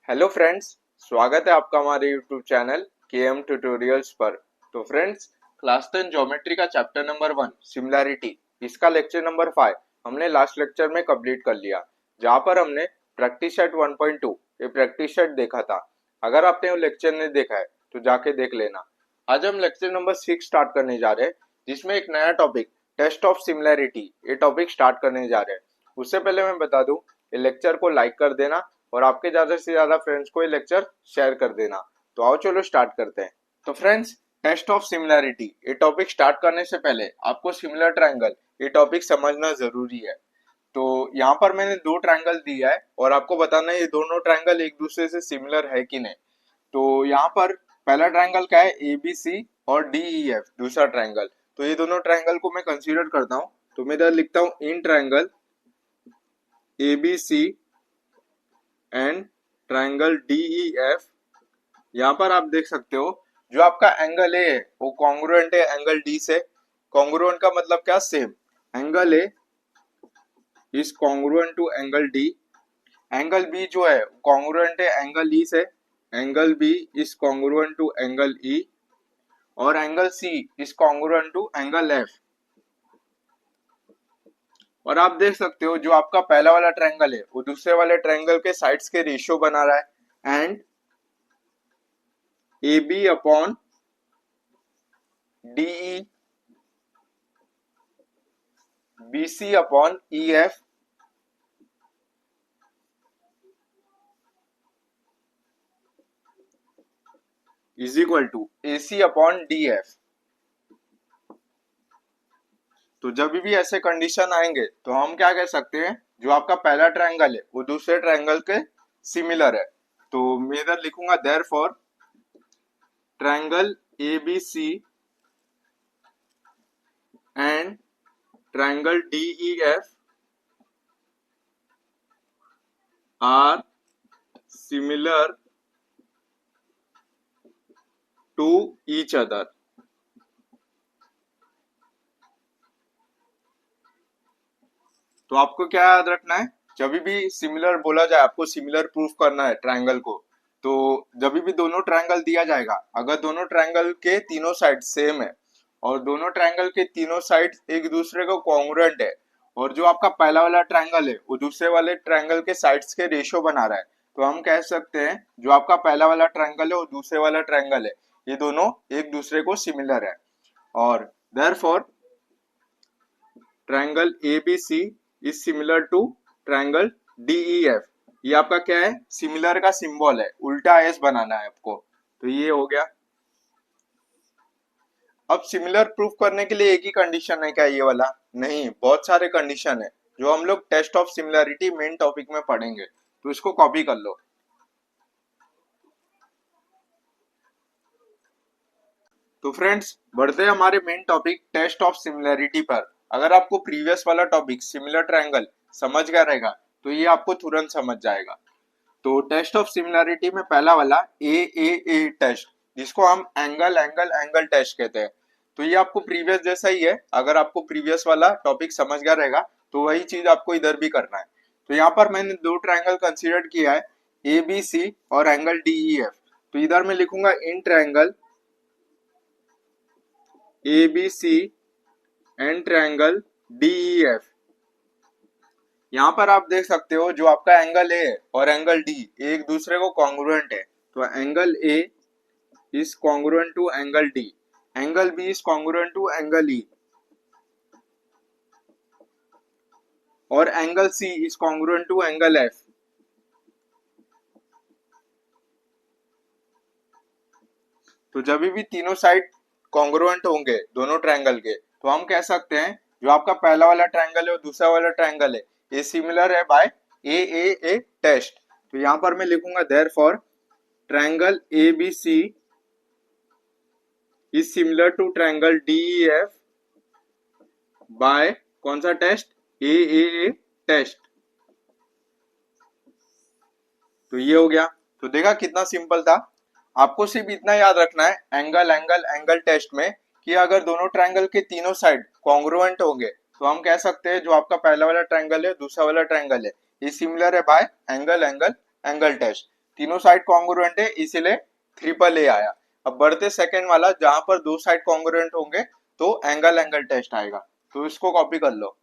Hello friends, स्वागत है आपका हमारे यूट्यूब चैनल के एम ट्यूटोरियल्स पर। तो फ्रेंड्स, क्लास 10 ज्योमेट्री का चैप्टर नंबर 1 सिमिलैरिटी, इसका लेक्चर नंबर 5 हमने लास्ट लेक्चर में कंप्लीट कर लिया, जहां पर हमने प्रैक्टिस सेट 1.2 ये प्रैक्टिस सेट देखा था। अगर आपने वो लेक्चर नहीं देखा है तो जाके देख लेना। आज हम लेक्चर नंबर 6 स्टार्ट करने जा रहे हैं, जिसमें एक नया टॉपिक टेस्ट ऑफ सिमिलैरिटी ये टॉपिक स्टार्ट करने जा रहे हैं। उससे पहले मैं बता दूं, ये लेक्चर को लाइक कर देना और आपके ज्यादा से ज्यादा फ्रेंड्स को ये लेक्चर शेयर कर देना। तो आओ चलो स्टार्ट करते हैं। तो फ्रेंड्स, टेस्ट ऑफ सिमिलैरिटी ये टॉपिक स्टार्ट करने से पहले आपको सिमिलर ट्रायंगल ये टॉपिक समझना जरूरी है। तो यहाँ पर मैंने दो ट्रायंगल दिया है और आपको बताना है ये दोनों ट्रायंगल एक दूसरे से सिमिलर है कि नहीं। तो यहाँ पर पहला ट्रायंगल क्या है, ए बी सी और डी ई एफ दूसरा ट्रायंगल। तो ये दोनों ट्रायंगल को मैं कंसीडर करता हूँ, तो मैं इधर लिखता हूँ in triangle A B C and triangle DEF। यहाँ पर आप देख सकते हो जो आपका एंगल ए है वो कॉन्ग्रुएंट है एंगल डी से। कॉन्ग्रुएंट का मतलब क्या, same. Angle A is congruent to angle D. Angle B जो है कॉन्ग्रुएंट है एंगल ई से। Angle B is congruent to angle E. और angle C is congruent to angle F. और आप देख सकते हो जो आपका पहला वाला ट्रायंगल है वो दूसरे वाले ट्रायंगल के साइड्स के रेशियो बना रहा है। And A B upon DE, BC upon EF is equal to AC upon DF। तो जब भी ऐसे कंडीशन आएंगे तो हम क्या कह सकते हैं, जो आपका पहला ट्रायंगल है वो दूसरे ट्रायंगल के सिमिलर है। तो मैं इधर लिखूंगा therefore triangle ABC and triangle DEF are similar to each other. तो आपको क्या याद रखना है, जब भी सिमिलर बोला जाए आपको सिमिलर प्रूफ करना है ट्रायंगल को। तो जब भी दोनों ट्रायंगल दिया जाएगा, अगर दोनों ट्रायंगल के तीनों साइड सेम है और दोनों ट्रायंगल के तीनों साइड एक दूसरे को कॉन्ग्रुएंट है और जो आपका पहला वाला ट्रायंगल है वो दूसरे वाले ट्रायंगल के साइड्स के रेशियो बना रहा है, तो हम कह सकते हैं जो आपका पहला वाला ट्रायंगल है और दूसरे वाला ट्रायंगल है ये दोनों एक दूसरे को सिमिलर है। और therefore triangle ABC is similar to triangle DEF। ये आपका क्या है, सिमिलर का सिंबल है, उल्टा एस बनाना है आपको। तो ये हो गया। अब सिमिलर प्रूफ करने के लिए एक ही कंडीशन है क्या ये वाला? नहीं, बहुत सारे कंडीशन है जो हम लोग test of similarity main topic में पढ़ेंगे, तो इसको कॉपी कर लो। तो फ्रेंड्स, बढ़ते हैं हमारे main topic test of similarity पर। अगर आपको प्रीवियस वाला टॉपिक सिमिलर ट्रायंगल समझ गया रहेगा तो ये आपको तुरंत समझ जाएगा। तो टेस्ट ऑफ सिमिलरिटी में पहला वाला ए टेस्ट, जिसको हम एंगल एंगल एंगल टेस्ट कहते हैं। तो ये आपको प्रीवियस जैसा ही है, अगर आपको प्रीवियस वाला टॉपिक समझ गया रहेगा तो वही चीज आपको इधर भी करना है। तो यहाँ पर मैंने दो ट्रायंगल कंसीडर किया है, ABC और एंगल DEF। तो इधर मैं लिखूंगा in triangle ABC and triangle DEF। यहाँ पर आप देख सकते हो जो आपका एंगल ए और एंगल डी एक दूसरे को कॉन्ग्रुएंट है। तो angle A is congruent to angle D, angle B is congruent to angle E, और angle C is congruent to angle F. तो जब भी तीनों साइड कॉन्ग्रुएंट होंगे दोनों ट्रायंगल के, तो हम कह सकते हैं जो आपका पहला वाला ट्रायंगल है और दूसरा वाला ट्रायंगल है ये सिमिलर है बाय ए टेस्ट। तो यहाँ पर मैं लिखूंगा therefore triangle ABC is similar to triangle DEF by कौन सा टेस्ट, ए टेस्ट। तो ये हो गया। तो देखा कितना सिंपल था। आपको सिर्फ इतना याद रखना है एंगल एंगल एंगल टेस्ट में कि अगर दोनों ट्रायंगल के तीनों साइड कॉन्ग्रुएंट होंगे तो हम कह सकते हैं जो आपका पहला वाला ट्रायंगल है दूसरा वाला ट्रायंगल है ये सिमिलर है by angle angle angle test. तीनों साइड कॉन्ग्रुएंट है इसीलिए ट्रिपल ए आया। अब बढ़ते सेकंड वाला जहां पर दो साइड कॉन्ग्रुएंट होंगे तो एंगल एंगल टेस्ट आएगा, तो इसको कॉपी कर लो।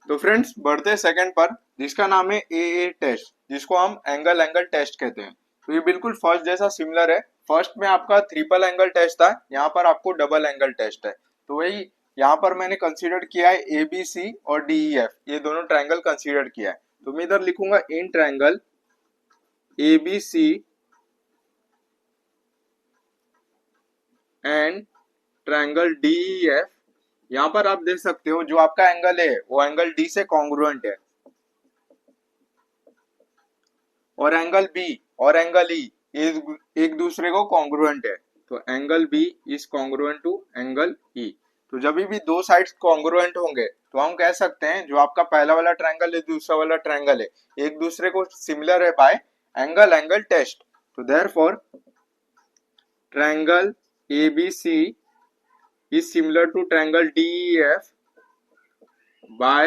तो फ्रेंड्स बढ़ते सेकंड पर जिसका नाम है ए टेस्ट, जिसको हम एंगल एंगल टेस्ट कहते हैं। तो ये बिल्कुल फर्स्ट जैसा सिमिलर है। फर्स्ट में आपका ट्रिपल एंगल टेस्ट था, यहाँ पर आपको डबल एंगल टेस्ट है। तो वही यहाँ पर मैंने कंसीडर किया है ए बी सी और डी ई एफ, ये दोनों ट्रायंगल कंसीडर किया है। तो मैं इधर लिखूंगा in triangle A B C and triangle D E F. यहाँ पर आप देख सकते हो जो आपका एंगल है वो एंगल डी से कॉन्ग्रुएंट है, और एंगल बी और एंगल ई एक दूसरे को कॉन्ग्रुएंट है। तो angle B is congruent to angle E. तो जब भी दो साइड्स कॉन्ग्रुएंट होंगे तो हम कह सकते हैं जो आपका पहला वाला ट्रायंगल है दूसरा वाला ट्रायंगल है एक दूसरे को सिमिलर है बाय एंगल एंगल टेस्ट। तो therefore triangle ABC is similar to triangle DEF by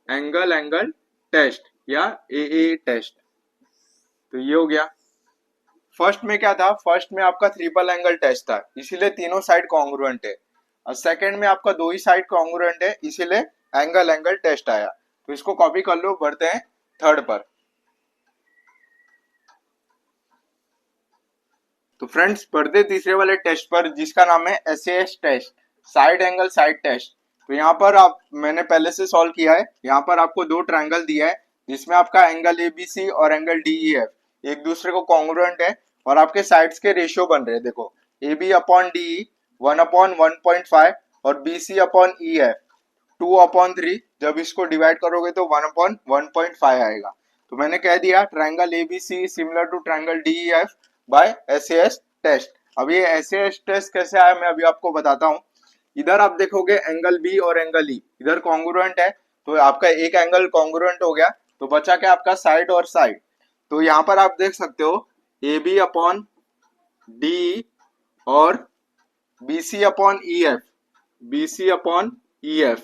angle angle test या AA टेस्ट। तो ये हो गया। फर्स्ट में क्या था, फर्स्ट में आपका ट्रिपल एंगल टेस्ट था इसीलिए तीनों साइड कॉन्ग्रुएंट है, और सेकंड में आपका दो ही साइड कॉन्ग्रुएंट है इसीलिए एंगल एंगल टेस्ट आया। तो इसको कॉपी कर लो। बढ़ते हैं थर्ड पर। तो फ्रेंड्स बढ़ते तीसरे वाले टेस्ट पर जिसका नाम है SAS test, side angle side test. तो यहाँ पर आप मैंने पहले से सॉल्व किया है। यहाँ पर आपको दो ट्रायंगल दिया है जिसमें आपका एंगल ABC और एंगल DEF एक दूसरे को कॉन्ग्रुएंट है और आपके साइड्स के रेशियो बन रहे हैं। देखो AB अपॉन DE 1/1.5 और BC अपॉन EF 2/3। जब इसको डिवाइड करोगे तो 1/1.5 आएगा। तो मैंने कह दिया triangle ABC similar to triangle DEF by SAS test. अब ये SAS टेस्ट कैसे आया मैं अभी आपको बताता हूँ। इधर आप देखोगे एंगल बी और एंगल ई इधर कॉन्ग्रुएंट है, तो आपका एक एंगल कॉन्ग्रुएंट हो गया, तो बचा क्या आपका साइड और साइड। तो यहाँ पर आप देख सकते हो AB अपॉन डी और BC upon EF, BC upon EF।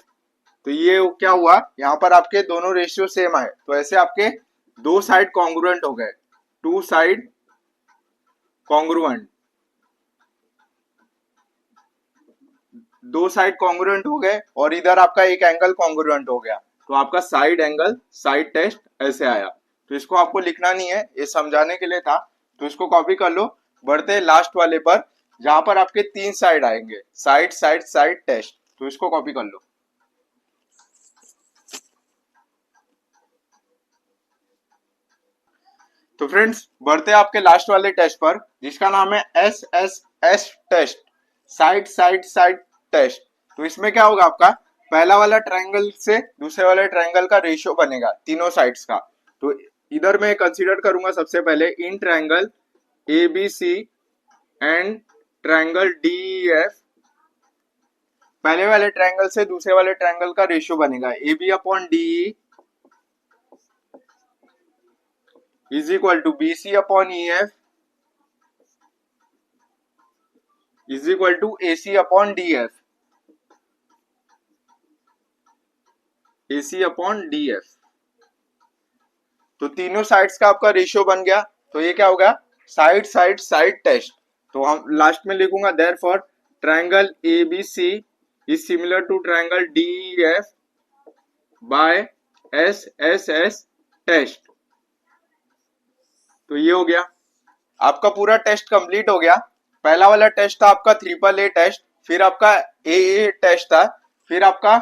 तो ये क्या हुआ, यहाँ पर आपके दोनों रेशियो सेम आए, तो ऐसे आपके दो साइड कॉन्ग्रुएंट हो गए, टू साइड कॉन्ग्रुएंट, दो साइड कॉन्ग्रुएंट हो गए और इधर आपका एक एंगल कॉन्ग्रुएंट हो गया। तो आपका साइड एंगल साइड टेस्ट ऐसे आया। तो इसको आपको लिखना नहीं है, ये समझाने के लिए था, तो इसको कॉपी कर लो। बढ़ते हैं लास्ट वाले पर जहां पर आपके तीन साइड आएंगे, साइड साइड साइड टेस्ट। तो इसको कॉपी कर लो। तो फ्रेंड्स बढ़ते हैं आपके लास्ट वाले टेस्ट पर जिसका नाम है SSS test, side side side test. तो इसमें क्या होगा, आपका पहला वाला ट्रायंगल से दूसरे वाले ट्रायंगल का रेशियो बनेगा तीनों साइड्स का। तो इधर मैं कंसीडर करूंगा सबसे पहले इन triangle ABC and triangle DEF। पहले वाले ट्रायंगल से दूसरे वाले ट्रायंगल का रेशियो बनेगा AB upon DE is equal to BC upon EF is equal to AC upon DF, AC upon DF। तो तीनों साइड्स का आपका रेशियो बन गया। तो ये क्या होगा, साइड साइड साइड टेस्ट। तो हम लास्ट में लिखूंगा therefore triangle ABC is similar to triangle DEF by SSS test. तो ये हो गया आपका पूरा टेस्ट कंप्लीट हो गया। पहला वाला टेस्ट था आपका ट्रिपल ए टेस्ट, फिर आपका AA टेस्ट था, फिर आपका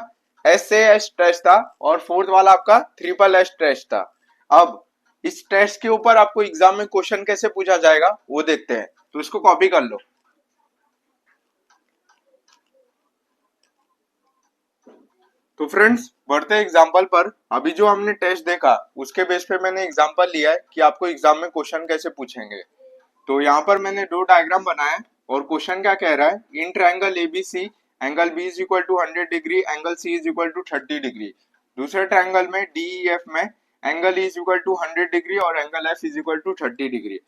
SAS टेस्ट था, और फोर्थ वाला आपका ट्रिपल S टेस्ट था। अब इस टेस्ट के ऊपर आपको एग्जाम में क्वेश्चन कैसे पूछा जाएगा वो देखते हैं। तो इसको कॉपी कर लो। तो फ्रेंड्स बढ़ते एग्जाम्पल पर। अभी जो हमने टेस्ट देखा उसके बेस पे मैंने एग्जाम्पल लिया है कि आपको एग्जाम में क्वेश्चन कैसे पूछेंगे। तो यहाँ पर मैंने दो डायग्राम बनाया और क्वेश्चन क्या कह रहा है, in triangle ABC angle B is equal to 100 degree, angle C is equal to 30 degree. दूसरे ट्रायंगल में DEF में angle E is equal to 100 degree और angle F is equal to 30 degree.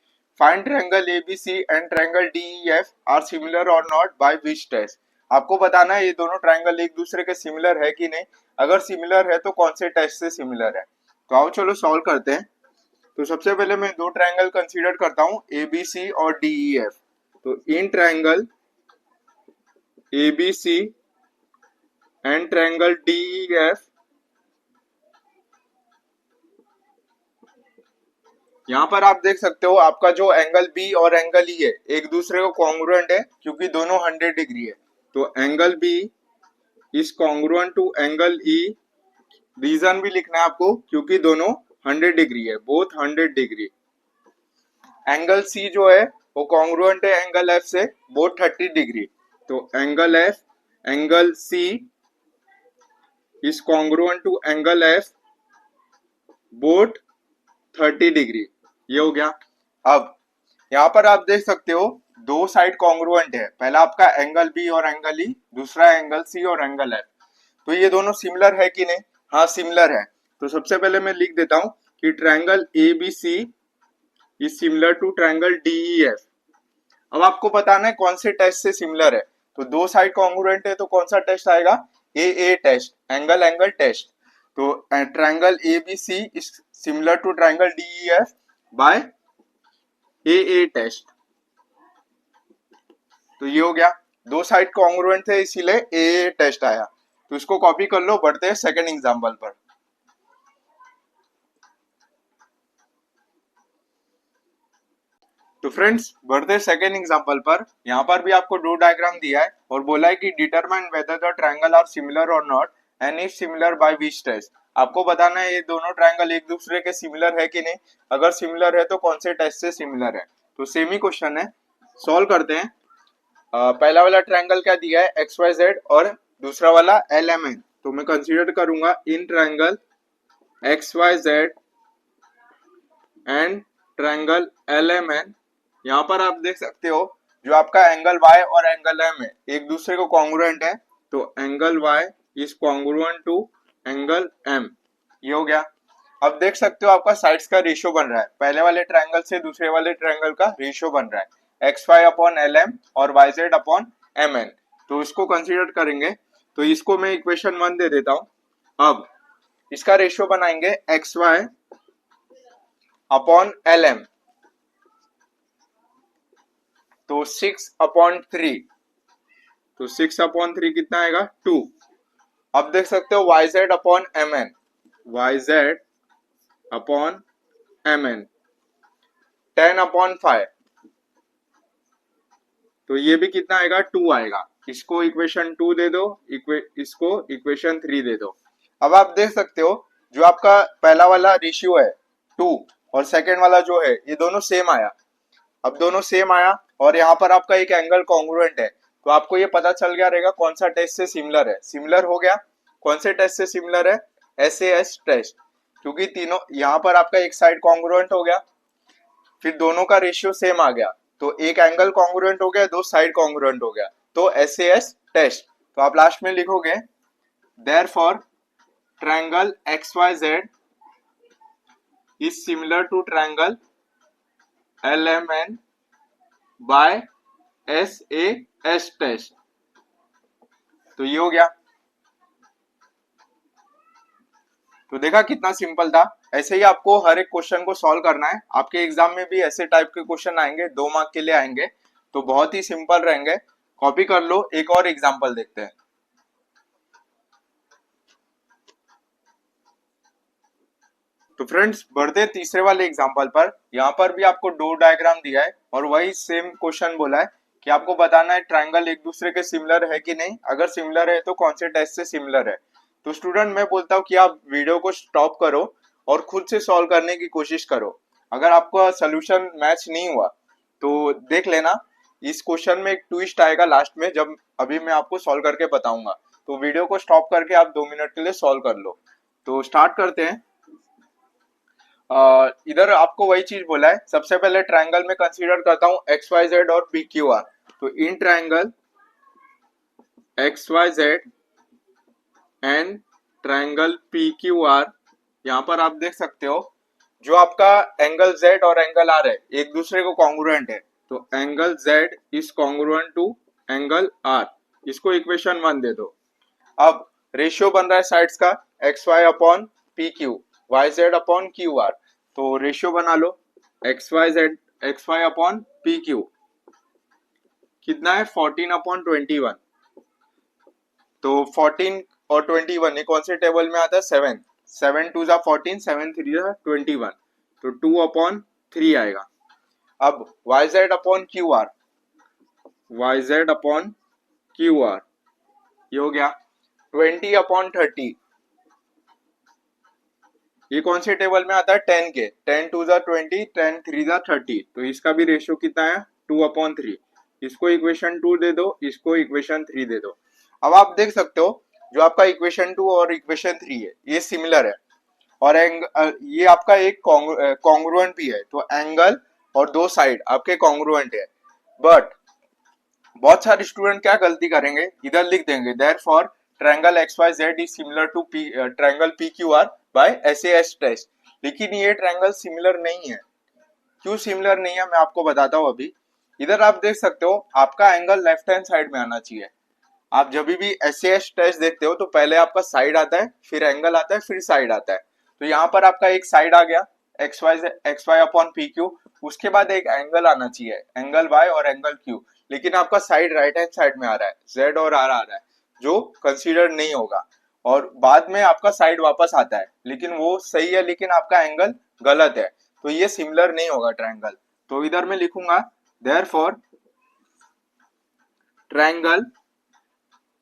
Find triangle ABC and triangle DEF are similar और not by which test. आपको बताना है ये दोनों ट्रायंगल एक दूसरे के सिमिलर है कि नहीं, अगर सिमिलर है तो कौन से टेस्ट से सिमिलर है। तो आओ चलो सॉल्व करते हैं। तो सबसे पहले मैं दो ट्रायंगल कंसीडर करता हूं, ABC और DEF। तो in triangle ABC and triangle DEF, यहाँ पर आप देख सकते हो आपका जो एंगल बी और एंगल ई है एक दूसरे को कॉन्ग्रुएंट है क्योंकि दोनों 100 डिग्री है। तो angle B is congruent to angle E. Reason भी लिखना है आपको क्योंकि दोनों 100 डिग्री है, बोथ 100 डिग्री। एंगल सी जो है वो कॉन्ग्रुएंट है एंगल एफ से, बोथ 30 डिग्री। तो angle F, angle C is congruent to angle F, both 30 degree. ये हो गया। अब यहाँ पर आप देख सकते हो दो साइड कॉन्ग्रुएंट है, पहला आपका एंगल बी और एंगल ई, दूसरा एंगल सी और एंगल एफ। तो ये दोनों सिमिलर है कि नहीं? हाँ सिमिलर है। तो सबसे पहले मैं लिख देता हूं कि triangle ABC is similar to triangle DEF। अब आपको बताना है कौन से टेस्ट से सिमिलर है। तो दो साइड कॉन्ग्रुएंट है तो कौन सा टेस्ट आएगा? AA test, angle angle test. तो triangle ABC is similar to triangle DEF by AA test. तो ये हो गया, दो साइड कॉन्ग्रुएंट थे इसीलिए AA टेस्ट आया। तो इसको कॉपी कर लो, बढ़ते हैं सेकंड एग्जांपल पर। तो फ्रेंड्स बढ़ते हैं सेकंड एग्जांपल पर। यहाँ पर भी आपको दो डायग्राम दिया है और बोला है कि determine whether the triangle are similar और not and if similar by which test. आपको बताना है ये दोनों ट्रायंगल एक दूसरे के सिमिलर है कि नहीं, अगर सिमिलर है तो कौन से टेस्ट से सिमिलर है। तो सेम ही क्वेश्चन है, सॉल्व करते हैं। पहला वाला ट्रायंगल क्या दिया है? XYZ और दूसरा वाला LMN। तो मैं कंसीडर करूंगा in triangle XYZ and triangle LMN। यहाँ पर आप देख सकते हो जो आपका एंगल Y और एंगल M है एक दूसरे को कॉन्ग्रुएंट है। तो angle Y is congruent to angle M। ये हो गया। अब देख सकते हो आपका साइड्स का रेशियो बन रहा है, पहले वाले ट्रायंगल से दूसरे वाले ट्रायंगल का रेशियो बन रहा है XY अपॉन LM और YZ अपॉन MN। तो इसको कंसीडर करेंगे, तो इसको मैं इक्वेशन 1 दे देता हूं। अब इसका रेशियो बनाएंगे XY अपॉन LM, तो 6/3। तो 6/3 कितना आएगा? 2। अब देख सकते हो YZ upon MN, YZ upon MN 10/5। तो ये भी कितना आएगा? 2 आएगा। इसको इक्वेशन 2 दे दो, इसको इक्वेशन 3 दे दो। अब आप देख सकते हो जो आपका पहला वाला रेशियो है 2 और सेकेंड वाला जो है ये दोनों सेम आया। अब दोनों सेम आया और यहाँ पर आपका एक एंगल कॉन्ग्रुएंट है, तो आपको ये पता चल गया रहेगा कौन सा टेस्ट से सिमिलर है। सिमिलर हो गया। कौन से टेस्ट से सिमिलर है? SAS टेस्ट, क्योंकि तीनों यहाँ पर आपका एक साइड कॉन्ग्रुएंट हो गया, फिर दोनों का रेशियो सेम आ गया, तो एक एंगल कॉन्ग्रुएंट हो गया, दो साइड कॉन्ग्रुएंट हो गया, तो SAS टेस्ट। तो आप लास्ट में लिखोगे therefore triangle XYZ is similar to triangle LMN by SAS test. तो ये हो गया। तो देखा कितना सिंपल था। ऐसे ही आपको हर एक क्वेश्चन को सॉल्व करना है। आपके एग्जाम में भी ऐसे टाइप के क्वेश्चन आएंगे, 2 मार्क के लिए आएंगे, तो बहुत ही सिंपल रहेंगे। कॉपी कर लो। एक और एग्जाम्पल देखते हैं। तो फ्रेंड्स बढ़ते तीसरे वाले एग्जाम्पल पर। यहाँ पर भी आपको दो डायग्राम दिया है और वही सेम क्वेश्चन बोला है कि आपको बताना है ट्रायंगल एक दूसरे के सिमिलर है कि नहीं, अगर सिमिलर है तो कौन से टेस्ट से सिमिलर है। तो स्टूडेंट मैं बोलता हूँ कि आप वीडियो को स्टॉप करो और खुद से सॉल्व करने की कोशिश करो। अगर आपका सोल्यूशन मैच नहीं हुआ तो देख लेना, इस क्वेश्चन में एक ट्विस्ट आएगा लास्ट में, जब अभी मैं आपको सॉल्व करके बताऊंगा। तो वीडियो को स्टॉप करके आप 2 मिनट के लिए सॉल्व कर लो। तो स्टार्ट करते हैं। इधर आपको वही चीज बोला है। सबसे पहले ट्रायंगल में कंसीडर करता हूं XYZ और PQR। तो in triangle XYZ and triangle PQR, यहाँ पर आप देख सकते हो जो आपका एंगल Z और एंगल R है एक दूसरे को कॉन्ग्रुएंट है। तो angle Z is congruent to angle R। इसको इक्वेशन 1 दे दो। अब रेशियो बन रहा है साइड्स का X Y upon P Q, Y Z upon Q R. तो रेशियो बना लो X Y Z, X Y upon P Q कितना है 14 अपॉन 21। तो 14 और 21 ये कौन से टेबल में आता है 7, 7 टू जा 14, 7 3 जा 21, तो 2 अपॉन 3 आएगा। अब Y Z upon Q R, Y Z upon Q R ये हो गया 20 अपॉन 30। ये कौन से टेबल में आता है 10 के, 10 टू जा 20, 10 3 जा 30, तो इसका भी रेशियो कितना है 2 अपॉन 3। इसको इक्वेशन 2 दे दो, इसको इक्वेशन 3 दे दो। अब आप देख सकते हो जो आपका इक्वेशन 2 और इक्वेशन 3 है ये सिमिलर है, और ये आपका एक कॉन्ग्रुएंट भी है, तो एंगल और दो साइड आपके कॉन्ग्रुएंट है। बट बहुत सारे स्टूडेंट क्या गलती करेंगे, इधर लिख देंगे therefore triangle XYZ is similar to triangle PQR by SAS test. लेकिन ये ट्रायंगल सिमिलर नहीं है। क्यों सिमिलर नहीं है मैं आपको बताता हूँ अभी। इधर आप देख सकते हो आपका एंगल लेफ्ट हैंड साइड में आना चाहिए। आप जब भी SAS टेस्ट देखते हो तो पहले आपका साइड आता है, फिर एंगल आता है, फिर साइड आता है। तो यहाँ पर आपका एक साइड आ गया X Y upon P Q, उसके बाद एक एंगल आना चाहिए, एंगल वाई और एंगल क्यू। लेकिन आपका साइड राइट हैंड साइड में आ रहा है, जेड और आर आ रहा है, जो कंसीडर नहीं होगा। और बाद में आपका साइड वापस आता है, लेकिन वो सही है, लेकिन आपका एंगल गलत है, तो ये सिमिलर नहीं होगा ट्रायंगल। तो इधर मैं लिखूंगा therefore triangle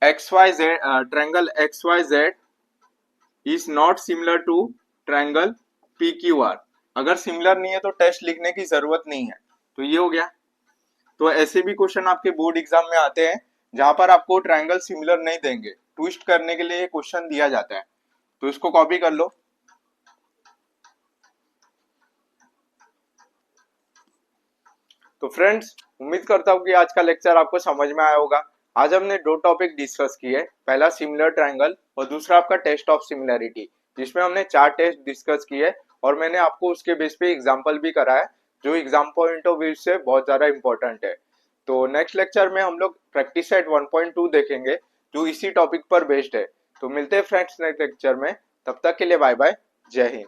triangle XYZ is not similar to triangle PQR। अगर सिमिलर नहीं है तो टेस्ट लिखने की जरूरत नहीं है। तो ये हो गया। तो ऐसे भी क्वेश्चन आपके बोर्ड एग्जाम में आते हैं जहां पर आपको ट्रायंगल सिमिलर नहीं देंगे, ट्विस्ट करने के लिए क्वेश्चन दिया जाता है। तो इसको कॉपी कर लो। तो फ्रेंड्स उम्मीद करता हूँ कि आज का लेक्चर आपको समझ में आया होगा। आज हमने दो टॉपिक डिस्कस किए, पहला सिमिलर ट्रायंगल और दूसरा आपका टेस्ट ऑफ सिमिलैरिटी, जिसमें हमने 4 टेस्ट डिस्कस किए और मैंने आपको उसके बेस पे एग्जांपल भी कराया जो एग्जाम पॉइंट ऑफ व्यू से बहुत ज्यादा इंपॉर्टेंट है। तो नेक्स्ट लेक्चर में हम लोग प्रैक्टिस सेट 1.2 देखेंगे जो इसी टॉपिक पर बेस्ड है। तो मिलते हैं फ्रेंड्स नेक्स्ट लेक्चर में, तब तक के लिए बाय बाय, जय हिंद।